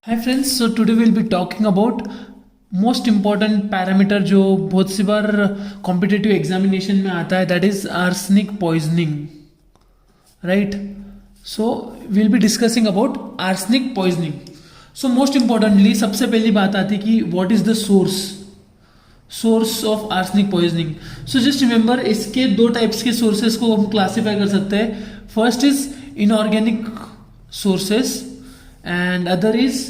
Hi friends, so today will be talking about most important parameter जो बहुत सी बार competitive examination में आता है, that is arsenic poisoning, right? So will be discussing about arsenic poisoning. So most importantly सबसे पहली बात आती है कि what is the source of arsenic poisoning. So just remember, इसके दो टाइप्स के सोर्सेज को हम क्लासीफाई कर सकते हैं. First is inorganic sources and other is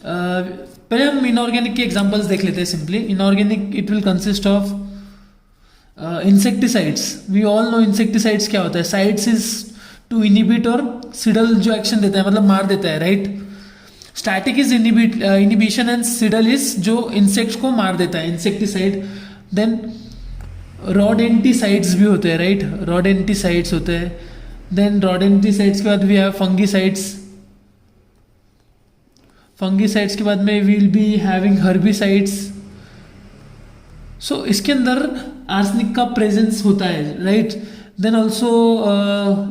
पहले हम इनऑर्गेनिक के एग्जांपल्स देख लेते हैं. Simply inorganic it will consist of insecticides. We all know insecticides क्या होता है. साइड्स इज टू इनिबिट और सिडल जो एक्शन देता है, मतलब मार देता है, right? Static is inhibition and cidal is जो इंसेक्ट्स को मार देता है, इंसेक्टिसाइड. देन रॉडेंटिसाइड्स भी होते हैं, राइट? रॉडेंटिसाइड्स होते हैं. देन रॉडेंटिसाइड्स के बाद वी हैव फंगिसाइड्स. फंगिसाइड्स के बाद में will be having herbicides. So इसके अंदर आर्सेनिक का प्रेजेंस होता है, right? Then also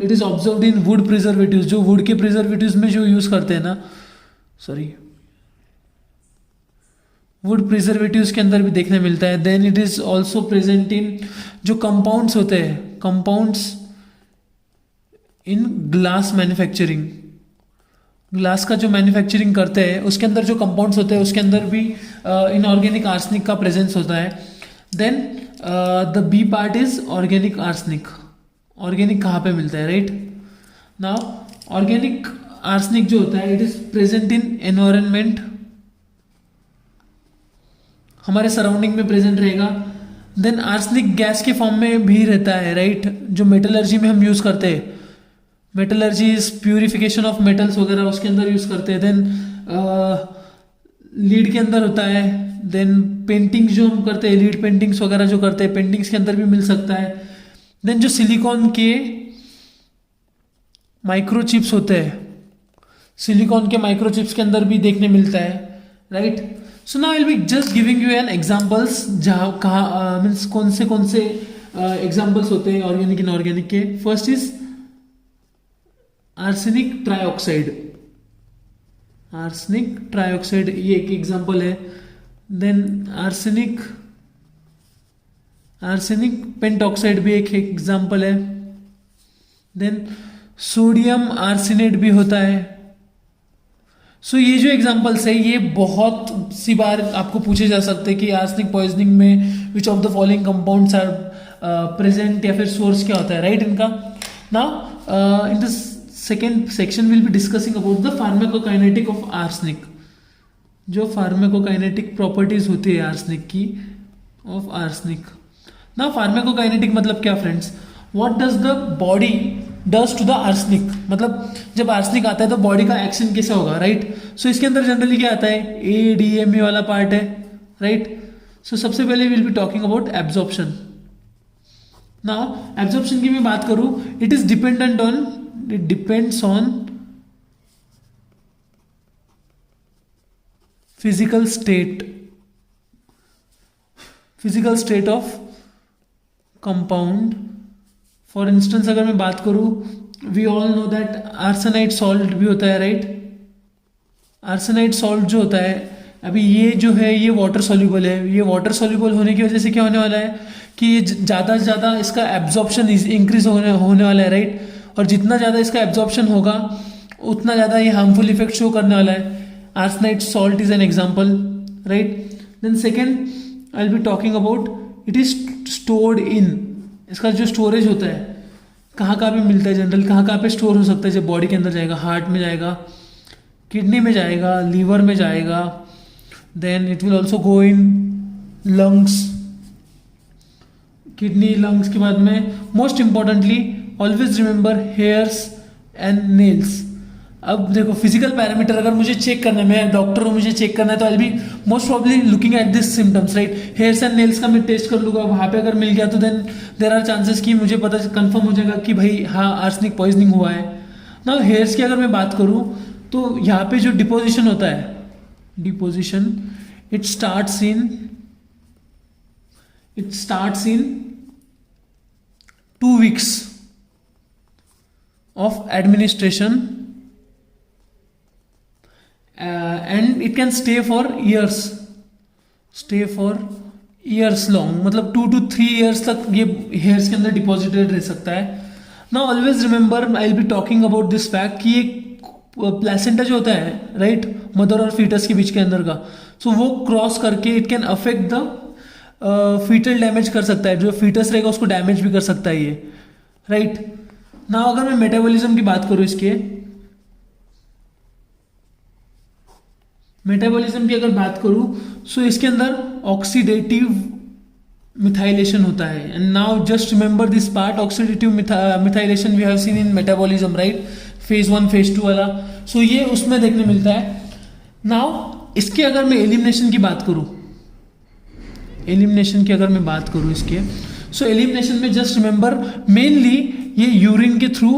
it is observed in wood preservatives. जो वुड के प्रिजर्वेटिव्स में जो यूज करते हैं ना, वुड प्रिजर्वेटिव्स के अंदर भी देखने मिलता है. Then it is also present in जो कंपाउंड्स होते हैं, compounds in glass manufacturing. Glass का जो मैन्युफैक्चरिंग करते हैं उसके अंदर जो कंपाउंड्स होते हैं उसके अंदर भी इनऑर्गेनिक आर्सेनिक का प्रेजेंस होता है. Then the B part is organic arsenic. Organic कहाँ पे मिलता है, राइट? नाउ ऑर्गेनिक आर्सेनिक जो होता है it is present in environment, हमारे सराउंडिंग में प्रेजेंट रहेगा. देन आर्सेनिक गैस के फॉर्म में भी रहता है, राइट? जो मेटलर्जी में हम यूज करते हैं, metallurgy is purification of metals वगैरह, उसके अंदर यूज करते हैं. देन लीड के अंदर होता है. देन पेंटिंग्स जो हम करते हैं, लीड पेंटिंग्स वगैरह जो करते हैं, पेंटिंग्स के अंदर भी मिल सकता है. देन जो सिलिकॉन के माइक्रोचिप्स होते हैं, सिलिकॉन के माइक्रोचिप्स के अंदर भी देखने मिलता है, right? So now will be just giving you an examples जहाँ कहाँ मीन्स कौन से एग्जांपल्स होते हैं ऑर्गेनिक इनऑर्गेनिक के. First is arsenic trioxide. Arsenic trioxide ये एक एग्जांपल है. देन आर्सेनिक पेंटॉक्साइड भी एक एग्जांपल है. देन सोडियम आर्सेनेट भी होता है. सो ये जो एग्जांपल्स है ये बहुत सी बार आपको पूछे जा सकते हैं कि आर्सेनिक पॉइजनिंग में which of the following compounds are present, या फिर सोर्स क्या होता है, राइट? इनका now in this second section will be discussing about the pharmacokinetic of arsenic. जो फार्माकोकाइनेटिक प्रॉपर्टीज होती है आर्सेनिक की, ऑफ आर्सेनिक. ना फार्माकोकाइनेटिक मतलब क्या friends? What does the body does to the arsenic. मतलब जब आर्सेनिक आता है तो बॉडी का एक्शन कैसा होगा, राइट? सो इसके अंदर जनरली क्या आता है, ADME वाला पार्ट है, राइट? सो सबसे पहले will be talking about absorption. Now absorption की मैं बात करूं, it depends on physical state of compound. For instance अगर मैं बात करूं, we all know that arsenide salt भी होता है, राइट? आर्सेनाइड सॉल्ट जो होता है, अभी ये जो है ये वाटर सॉल्युबल है. ये वाटर सॉल्युबल होने की वजह से क्या होने वाला है कि ये ज़्यादा से ज़्यादा इसका एब्जॉर्प्शन इंक्रीज होने वाला है, राइट? और जितना ज़्यादा इसका एब्जॉर्प्शन होगा उतना ज़्यादा ये हार्मफुल इफेक्ट शो करने वाला है. Arsenide salt is an example, right? Then second I will be talking about it is stored in. इसका जो स्टोरेज होता है कहाँ कहाँ पे मिलता है, जनरल कहाँ कहाँ पे स्टोर हो सकता है. जब बॉडी के अंदर जाएगा, हार्ट में जाएगा, किडनी में जाएगा, लीवर में जाएगा. Then it will also go in lungs. Kidney, lungs के बाद में most importantly always remember hairs and nails. अब देखो फिजिकल पैरामीटर अगर मुझे चेक करना है, मैं डॉक्टर हूँ, मुझे चेक करना है, तो I be most probably looking at this symptoms, right? Hairs and nails का मैं टेस्ट कर लूँगा, वहाँ पे अगर मिल गया तो देन देर आर चांसेस कि मुझे पता कंफर्म हो जाएगा कि भाई हाँ आर्सेनिक पॉइजनिंग हुआ है. ना हेयर्स की अगर मैं बात करूँ तो यहाँ पे जो डिपोजिशन होता है, deposition it starts in 2 weeks of administration and it can stay for years long, मतलब 2 to 3 ईयर्स तक ये हेयर्स के अंदर डिपॉजिटेड रह सकता है। Now always remember, I will be talking about this fact कि एक प्लेसेंटा जो होता है, राइट, मदर और फीटस के बीच के अंदर का, सो वो क्रॉस करके it can affect the foetal damage कर सकता है, जो फीटस रहेगा उसको डैमेज भी कर सकता है ये, राइट। नाउ अगर मैं मेटाबॉलिज्म की बात करूं, मेटाबॉलिज्म की अगर बात करूं, सो इसके अंदर ऑक्सीडेटिव मिथाइलेशन होता है। And now just remember this part, oxidative methylation we have seen in metabolism, right, phase 1 phase 2 वाला, सो ये उसमें देखने मिलता है। नाउ इसके अगर मैं एलिमिनेशन की बात करूं, इसके, सो एलिमिनेशन में जस्ट रिमेंबर मेनली ये यूरिन के थ्रू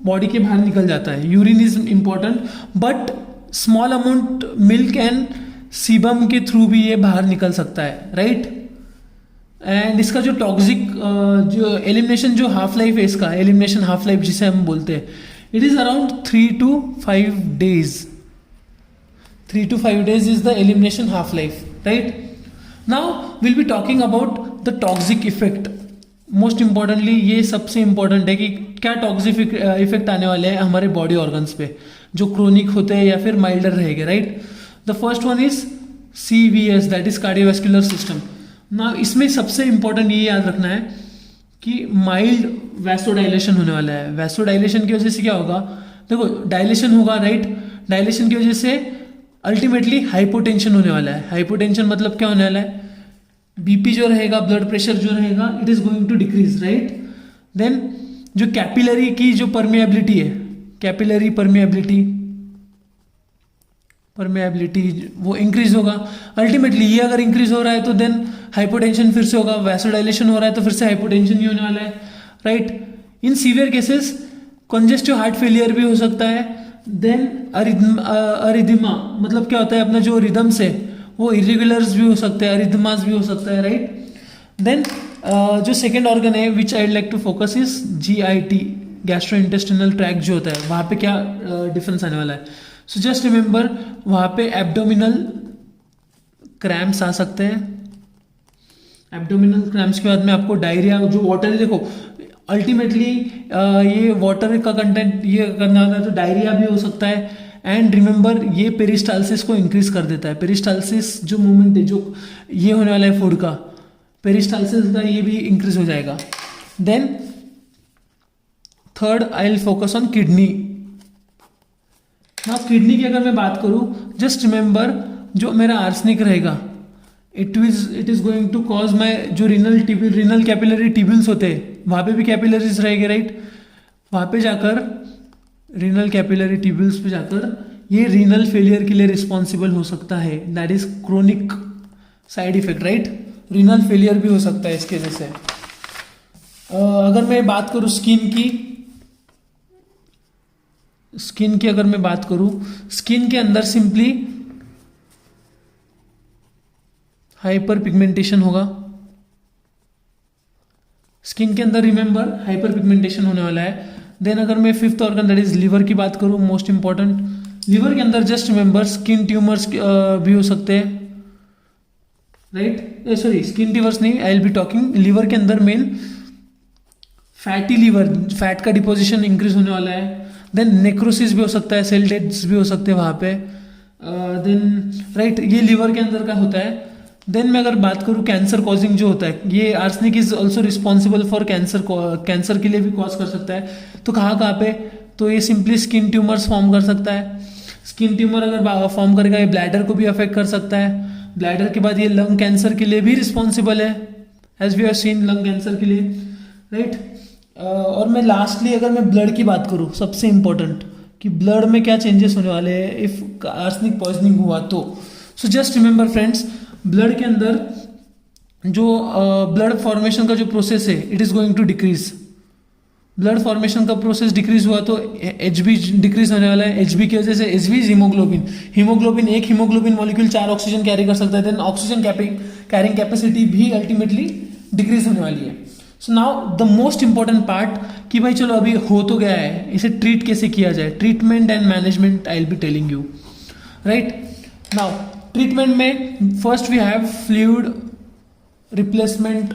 बॉडी के बाहर निकल जाता है। Urine is important, but small amount milk and sebum के थ्रू भी ये बाहर निकल सकता है, राइट। एंड इसका जो टॉक्सिक जो एलिमिनेशन जो हाफ लाइफ है, इसका एलिमिनेशन हाफ लाइफ जिसे हम बोलते हैं, it is around 3 to 5 days. 3 to 5 days is the elimination half life, right? Now we'll be talking about the toxic effect. Most importantly ये सबसे इंपॉर्टेंट है कि क्या टॉक्सिक इफेक्ट आने वाले हैं हमारे बॉडी ऑर्गन्स पे, जो क्रोनिक होते हैं या फिर माइल्डर रहेंगे, right. The first one is CVS, that is cardiovascular system. ना इसमें सबसे इंपॉर्टेंट ये याद रखना है कि माइल्ड वैसोडाइलेशन होने वाला है। वैसोडाइलेशन की वजह से क्या होगा, देखो डायलेशन होगा, राइट, डायलेशन की वजह से अल्टीमेटली हाइपोटेंशन होने वाला है। हाइपोटेंशन मतलब क्या होने वाला है, बीपी जो रहेगा, ब्लड प्रेशर जो रहेगा, it is going to decrease, right. Then जो कैपिलरी की जो परमिएबिलिटी है, कैपिलरी परमिएबिलिटी वो इंक्रीज होगा। अल्टीमेटली ये अगर इंक्रीज हो रहा है तो देन हाइपोटेंशन फिर से होगा, वैसोडाइलेशन हो रहा है तो फिर से हाइपोटेंशन ही होने वाला है, right. In severe cases congestive heart failure भी हो सकता है। देन अरिदमा मतलब क्या होता है, अपना जो रिदम्स है वो इरेगुलर्स भी हो सकते हैं, अरिदमास भी हो सकता है, राइट। देन जो सेकेंड ऑर्गन है which I like to focus is GIT, gastrointestinal tract जो होता है, वहाँ पे क्या डिफरेंस आने वाला है। सो जस्ट रिमेंबर, वहाँ पे एब्डोमिनल क्रैम्प्स आ सकते हैं। एब्डोमिनल क्रैम्प्स के बाद में आपको डायरिया, जो वाटर, देखो अल्टीमेटली ये वाटर का कंटेंट ये करने वाला है तो डायरिया भी हो सकता है। एंड रिमेंबर ये पेरिस्टालसिस को इंक्रीज कर देता है। पेरिस्टालसिस जो मूवमेंट है, जो ये होने वाला है फूड का, पेरिस्टालसिस का ये भी इंक्रीज हो जाएगा। Then third I will focus on kidney. ना किडनी की अगर मैं बात करूं, जस्ट रिमेंबर जो मेरा आर्सेनिक रहेगा, it is going to cause my जो रीनल कैपिलरी ट्यूब्यूल्स होते हैं, वहाँ पे भी कैपिलरीज रहेंगे, राइट। वहाँ पे जाकर रीनल कैपिलरी ट्यूब्यूल्स पे जाकर ये रीनल फेलियर के लिए रिस्पॉन्सिबल हो सकता है। That is chronic side effect, right. Renal failure भी हो सकता है इसके वजह से। अगर मैं बात करूँ स्किन की अगर मैं बात करूँ, स्किन के अंदर सिंपली हाइपर पिगमेंटेशन होगा। स्किन के अंदर रिमेंबर हाइपर पिगमेंटेशन होने वाला है। देन अगर मैं fifth organ that is liver की बात करूँ, मोस्ट इंपॉर्टेंट, लिवर के अंदर जस्ट रिमेंबर स्किन ट्यूमर्स भी हो सकते हैं, राइट। सॉरी, स्किन ट्यूमर्स नहीं, आई विल बी टॉकिंग लिवर के अंदर मेन फैटी लिवर, फैट का डिपोजिशन इंक्रीज होने वाला है। देन नेक्रोसिस भी हो सकता है, सेल डेथ्स भी हो सकते हैं वहाँ पे। देन राइट, ये लिवर के अंदर का होता है। देन मैं अगर बात करूँ कैंसर कॉजिंग जो होता है, ये arsenic is also responsible for cancer के लिए भी कॉज कर सकता है। तो कहाँ पे, तो ये सिंपली स्किन ट्यूमर्स फॉर्म कर सकता है। स्किन ट्यूमर अगर फॉर्म करेगा ये ब्लैडर को भी अफेक्ट कर सकता है। ब्लैडर के बाद ये लंग कैंसर के लिए भी रिस्पॉन्सिबल है, as we have seen lung cancer के लिए, राइट। और मैं लास्टली अगर मैं ब्लड की बात करूँ, सबसे इंपॉर्टेंट कि ब्लड में क्या चेंजेस होने वाले हैं इफ आर्सेनिक पॉइजनिंग हुआ तो। So just remember friends, blood के अंदर जो ब्लड फॉर्मेशन का जो प्रोसेस है it is going to decrease. Blood formation का प्रोसेस डिक्रीज हुआ तो HB डिक्रीज होने वाला है। HB की वजह से, HB इज हीमोग्लोबिन, एक हीमोग्लोबिन मॉलिक्यूल 4 ऑक्सीजन कैरी कर सकता है। देन ऑक्सीजन कैरिंग कैपेसिटी भी अल्टीमेटली डिक्रीज होने वाली है। So now the most important part कि भाई चलो अभी हो तो गया है, इसे ट्रीट कैसे किया जाए, treatment and management I will be telling you, right. Now treatment में first we have fluid replacement.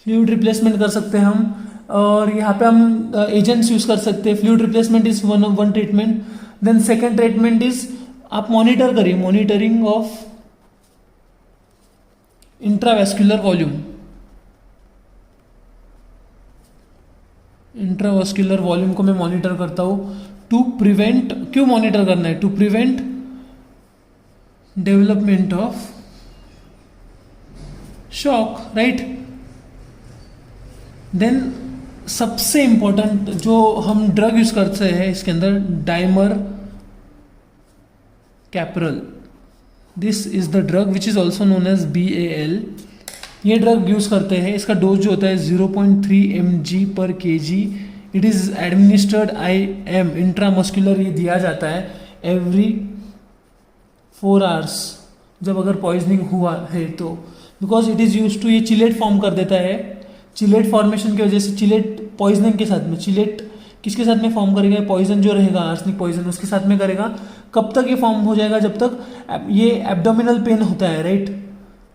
Fluid replacement कर सकते हैं हम, और यहाँ पे हम एजेंट्स यूज कर सकते हैं. Fluid replacement is one treatment. Then second treatment is आप मॉनिटर करिए, monitoring of intravascular volume. Intravascular volume को मैं मॉनिटर करता हूं टू प्रिवेंट. क्यों मॉनिटर करना है? To prevent development of shock, right. Then सबसे इंपॉर्टेंट जो हम ड्रग यूज करते हैं इसके अंदर, dimercaprol. This is the drug which is also known as BAL. ये ड्रग यूज करते हैं. इसका डोज जो होता है 0.3 mg/kg. इट इज एडमिनिस्टर्ड IM, इंट्रामस्कुलर. ये दिया जाता है एवरी 4 hours जब अगर पॉइजनिंग हुआ है तो, because it is used to, ये चिलेट फॉर्म कर देता है. चिलेट फॉर्मेशन की वजह से, चिलेट पॉइजनिंग के साथ में, चिलेट किसके साथ में फॉर्म करेगा? पॉइजन जो रहेगा, आर्सेनिक पॉइजन, उसके साथ में करेगा. कब तक ये फॉर्म हो जाएगा? जब तक ये एब्डोमिनल पेन होता है, राइट.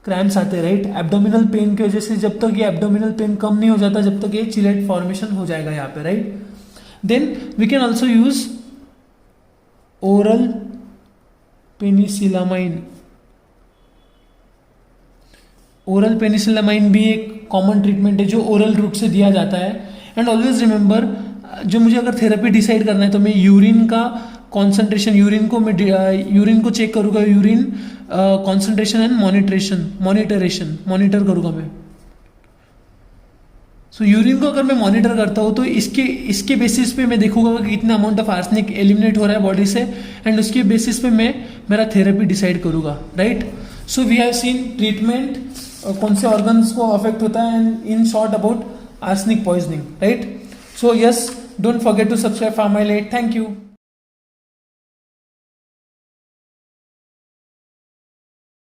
क्रैम्प्स आते हैं, राइट. एब्डोमिनल पेन की वजह से जब तक ये एब्डोमिनल पेन कम नहीं हो जाता, जब तक ये चिलेट फॉर्मेशन हो जाएगा यहाँ पे, right. Then we can also use oral penicillamine. Oral penicillamine भी एक कॉमन ट्रीटमेंट है जो ओरल रूट से दिया जाता है. एंड ऑलवेज रिमेंबर, जो मुझे अगर थेरेपी डिसाइड करना है तो मैं यूरिन का कॉन्सेंट्रेशन, यूरिन को चेक करूँगा, यूरिन कॉन्सेंट्रेशन एंड मॉनिटर करूँगा मैं. सो यूरिन को अगर मैं मॉनिटर करता हूँ तो इसके बेसिस पे मैं देखूंगा कि कितना अमाउंट ऑफ आर्सेनिक एलिमिनेट हो रहा है बॉडी से, एंड उसके बेसिस पे मैं मेरा थेरेपी डिसाइड करूँगा, right. So we have seen treatment, कौन से ऑर्गन्स को अफेक्ट होता है, and in short about arsenic poisoning, right. So yes, don't forget to subscribe Pharmylate. Thank you.